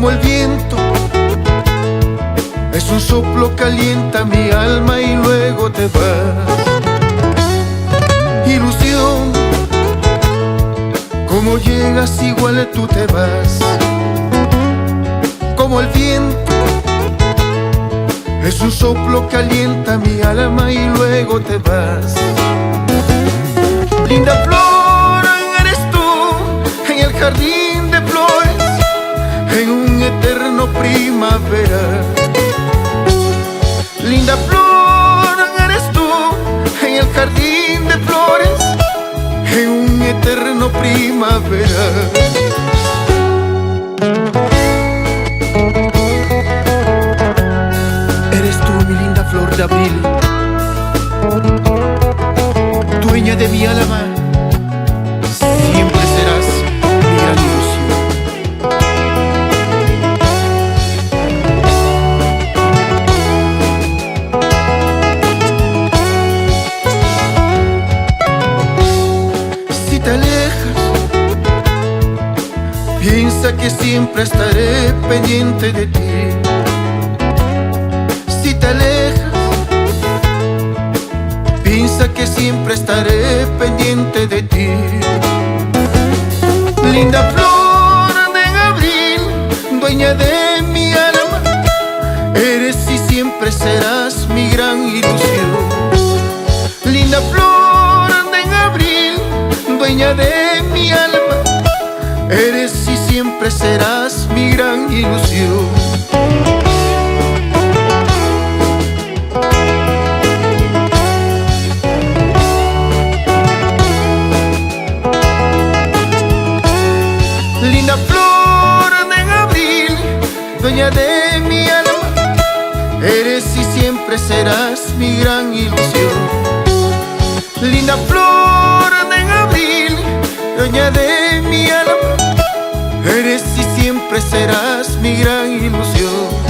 como el viento. Es un soplo que alienta mi alma y luego te vas. Ilusión, como llegas igual tú te vas. Como el viento, es un soplo que alienta mi alma y luego te vas. Linda flor, eres tú en el jardín de flores, en un eterno primavera. Linda flor, eres tú en el jardín de flores, en un eterno primavera. Eres tú mi linda flor de abril, dueña de mi alma, siempre serás mi gran ilusión. Si te alejas, piensa que siempre estaré pendiente de ti. Si te alejas, piensa que siempre estaré pendiente de ti. Linda flor de abril, dueña de mi alma, eres y siempre serás mi gran ilusión. Linda flor de abril, dueña de mi alma, eres y siempre serás mi gran ilusión. Linda flor de abril, dueña de mi alma, eres y siempre serás mi gran ilusión. Linda flor de abril, dueña de mi alma, eres y siempre serás mi gran ilusión.